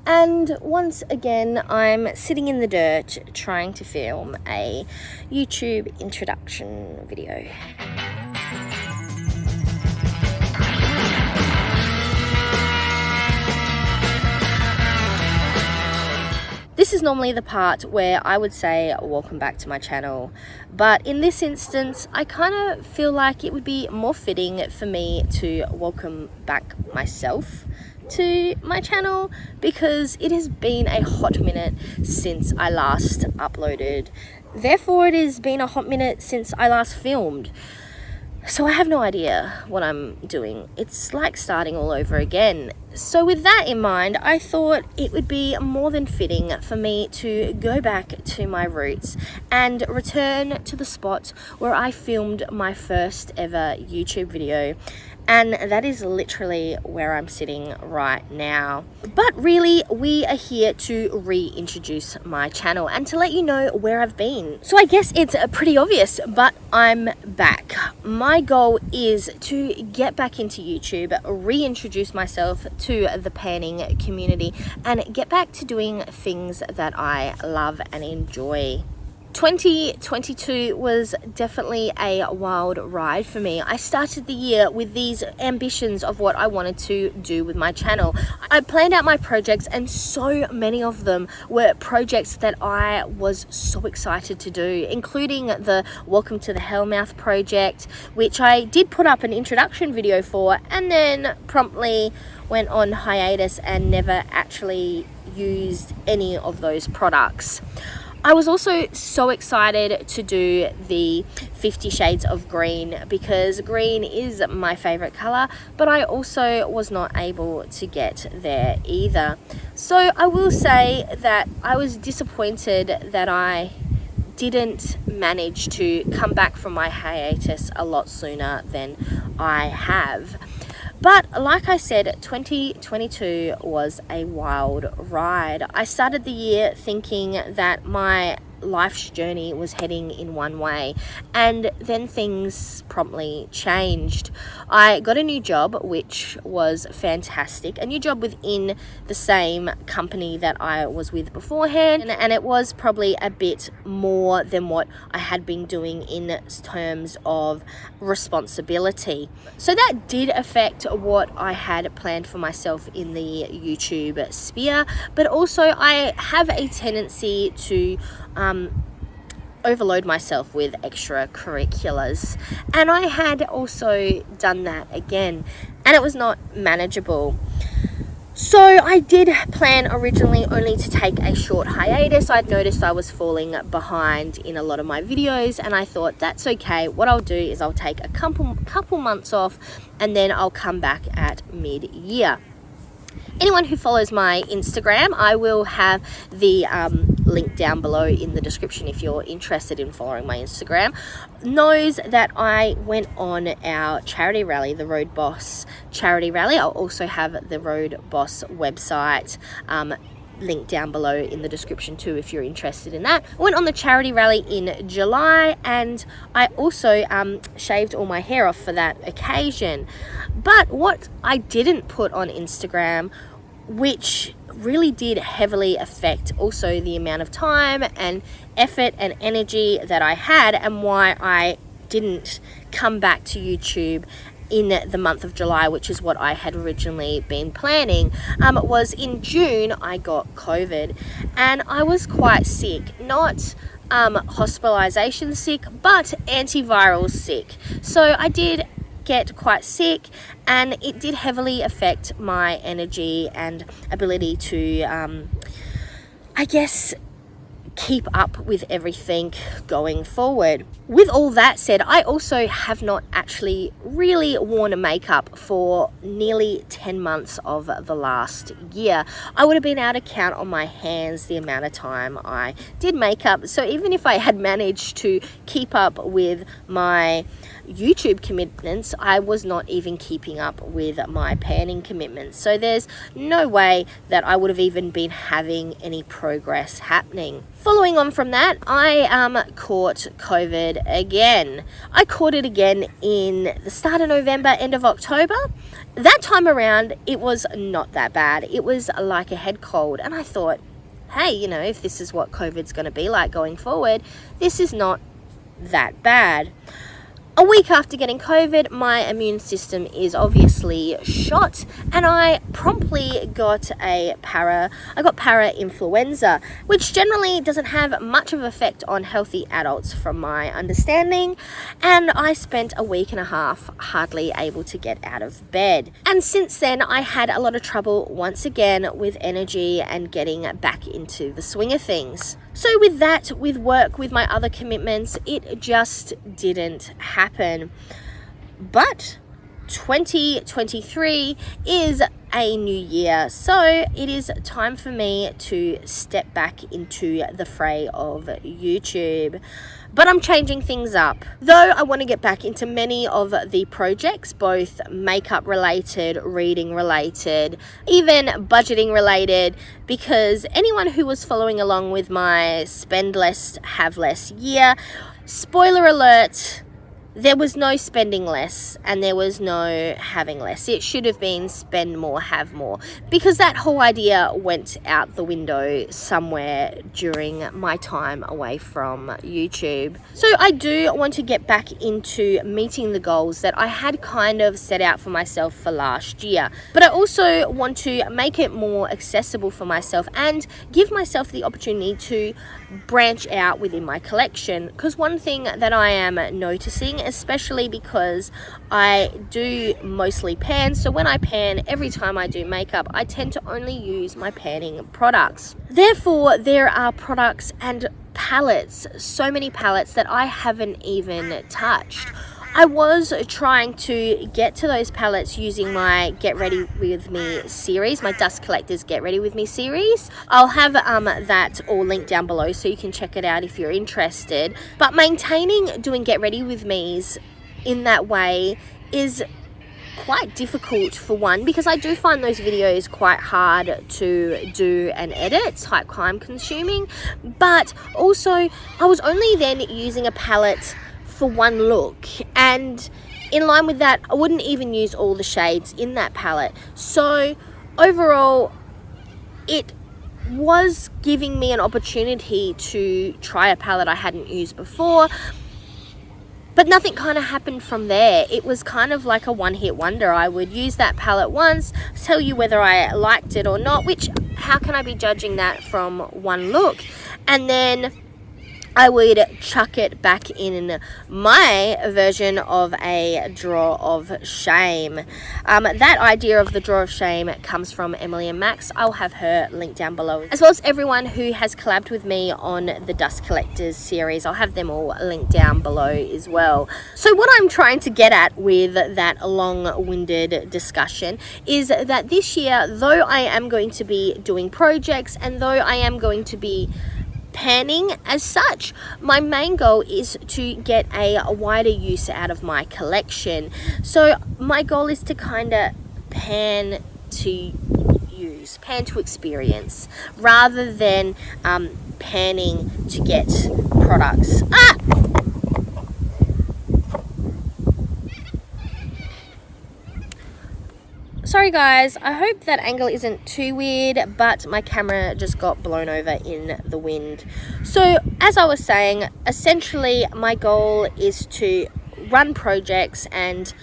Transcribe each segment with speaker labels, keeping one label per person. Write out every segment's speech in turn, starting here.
Speaker 1: And once again, I'm sitting in the dirt trying to film a YouTube introduction video. This is normally the part where I would say welcome back to my channel, but in this instance I kind of feel like it would be more fitting for me to welcome back myself to my channel, because it has been a hot minute since I last uploaded. Therefore, it has been a hot minute since I last filmed. So I have no idea what I'm doing. It's like starting all over again. So with that in mind, I thought it would be more than fitting for me to go back to my roots and return to the spot where I filmed my first ever YouTube video. And that is literally where I'm sitting right now. But really, we are here to reintroduce my channel and to let you know where I've been. So I guess it's pretty obvious, but I'm back. My goal is to get back into YouTube, reintroduce myself to the panning community, and get back to doing things that I love and enjoy. 2022 was definitely a wild ride for me. I started the year with these ambitions of what I wanted to do with my channel. I planned out my projects, and so many of them were projects that I was so excited to do, including the Welcome to the Hellmouth project, which I did put up an introduction video for and then promptly went on hiatus and never actually used any of those products. I was also so excited to do the 50 Shades of Green, because green is my favorite color, but I also was not able to get there either. So I will say that I was disappointed that I didn't manage to come back from my hiatus a lot sooner than I have. But like I said, 2022 was a wild ride. I started the year thinking that my life's journey was heading in one way, and then things promptly changed. I got a new job, which was fantastic, a new job within the same company that I was with beforehand, and it was probably a bit more than what I had been doing in terms of responsibility. So that did affect what I had planned for myself in the YouTube sphere, but also I have a tendency to overload myself with extracurriculars, and I had also done that again, and it was not manageable. So I did plan originally only to take a short hiatus. I'd noticed I was falling behind in a lot of my videos, and I thought that's okay. What I'll do is I'll take a couple months off, and then I'll come back at mid-year. Anyone who follows my Instagram, I will have the link down below in the description if you're interested in following my Instagram, knows that I went on our charity rally, the Road Boss charity rally. I'll also have the Road Boss website link down below in the description too if you're interested in that. I went on the charity rally in July, and I also shaved all my hair off for that occasion. But what I didn't put on Instagram, which really did heavily affect also the amount of time and effort and energy that I had, and why I didn't come back to YouTube in the month of July, which is what I had originally been planning, was in June I got COVID, and I was quite sick. Not hospitalization sick, but antiviral sick. So I did get quite sick, and it did heavily affect my energy and ability to I guess keep up with everything going forward. With all that said, I also have not actually really worn makeup for nearly 10 months of the last year. I would have been able to count on my hands the amount of time I did makeup. So even if I had managed to keep up with my YouTube commitments, I was not even keeping up with my panning commitments. So there's no way that I would have even been having any progress happening. Following on from that, I caught COVID again. I caught it again in the start of November, end of October. That time around, it was not that bad. It was like a head cold. And I thought, hey, you know, if this is what COVID's going to be like going forward, this is not that bad. A week after getting COVID, my immune system is obviously shot, and I promptly got para-influenza, which generally doesn't have much of an effect on healthy adults from my understanding, and I spent a week and a half hardly able to get out of bed. And since then, I had a lot of trouble once again with energy and getting back into the swing of things. So with that, with work, with my other commitments, it just didn't happen. But 2023 is a new year, so it is time for me to step back into the fray of YouTube. But I'm changing things up. Though I want to get back into many of the projects, both makeup related, reading related, even budgeting related, because anyone who was following along with my spend less, have less year, spoiler alert, there was no spending less and there was no having less. It should have been spend more, have more, because that whole idea went out the window somewhere during my time away from YouTube. So I do want to get back into meeting the goals that I had kind of set out for myself for last year. But I also want to make it more accessible for myself and give myself the opportunity to branch out within my collection. Because one thing that I am noticing, especially because I do mostly pan, so when I pan, every time I do makeup, I tend to only use my panning products. Therefore, there are products and palettes, so many palettes that I haven't even touched. I was trying to get to those palettes using my Get Ready With Me series, my Dust Collectors Get Ready With Me series. I'll have that all linked down below so you can check it out if you're interested. But maintaining doing Get Ready With Me's in that way is quite difficult, for one, because I do find those videos quite hard to do and edit. It's quite time consuming. But also, I was only then using a palette for one look, and in line with that, I wouldn't even use all the shades in that palette. So overall, it was giving me an opportunity to try a palette I hadn't used before, but nothing kind of happened from there. It was kind of like a one-hit wonder. I would use that palette once, tell you whether I liked it or not, which, how can I be judging that from one look? And then I would chuck it back in my version of a drawer of shame. That idea of the drawer of shame comes from Emily and Max. I'll have her linked down below, as well as everyone who has collabed with me on the Dust Collectors series. I'll have them all linked down below as well. So what I'm trying to get at with that long-winded discussion is that this year, though I am going to be doing projects and though I am going to be panning as such, my main goal is to get a wider use out of my collection. So my goal is to kind of pan to use, pan to experience, rather than panning to get products. Sorry guys, I hope that angle isn't too weird, but my camera just got blown over in the wind. So as I was saying, essentially my goal is to run projects and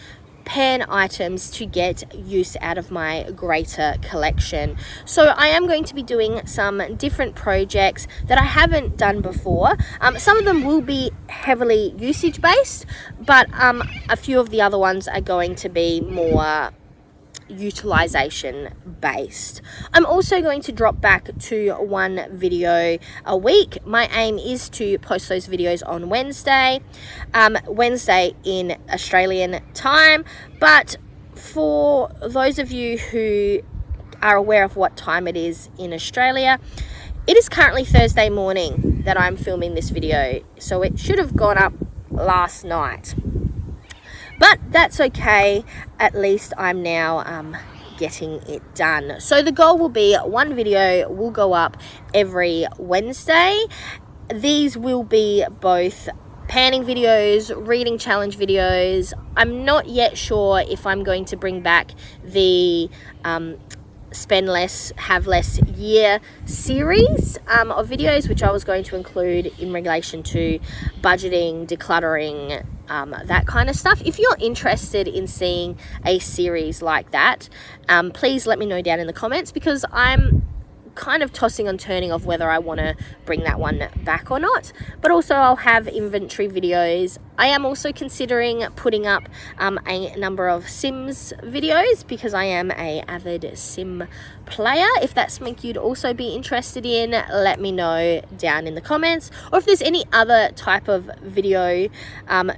Speaker 1: pan items to get use out of my greater collection. So I am going to be doing some different projects that I haven't done before. Some of them will be heavily usage based, but a few of the other ones are going to be more utilization based. I'm also going to drop back to one video a week. My aim is to post those videos on Wednesday in Australian time, but for those of you who are aware of what time it is in Australia, it is currently Thursday morning that I'm filming this video, so it should have gone up last night. But that's okay, at least I'm now getting it done. So the goal will be one video will go up every Wednesday. These will be both panning videos, reading challenge videos. I'm not yet sure if I'm going to bring back the spend less, have less year series of videos, which I was going to include in relation to budgeting, decluttering, that kind of stuff. If you're interested in seeing a series like that, please let me know down in the comments, because I'm kind of tossing and turning of whether I want to bring that one back or not. But also I'll have inventory videos. I am also considering putting up a number of Sims videos, because I am a avid Sim player. If that's something you'd also be interested in, let me know down in the comments. Or if there's any other type of video,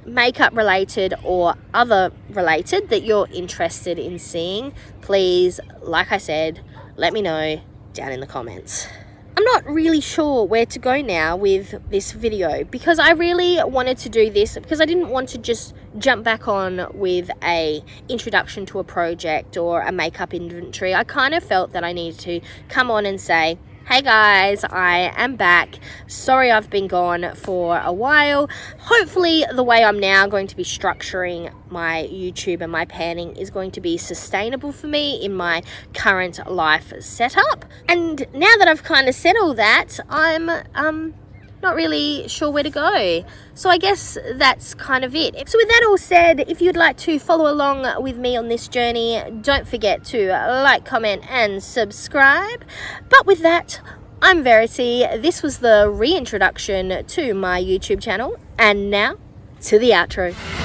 Speaker 1: makeup related or other related, that you're interested in seeing, please, like I said, let me know down in the comments. I'm not really sure where to go now with this video, because I really wanted to do this because I didn't want to just jump back on with a introduction to a project or a makeup inventory. I kind of felt that I needed to come on and say, hey guys, I am back. Sorry I've been gone for a while. Hopefully the way I'm now going to be structuring my YouTube and my panning is going to be sustainable for me in my current life setup. And now that I've kind of said all that, I'm not really sure where to go. So I guess that's kind of it. So with that all said, if you'd like to follow along with me on this journey, don't forget to like, comment and subscribe. But with that, I'm Verity. This was the reintroduction to my YouTube channel, and now to the outro.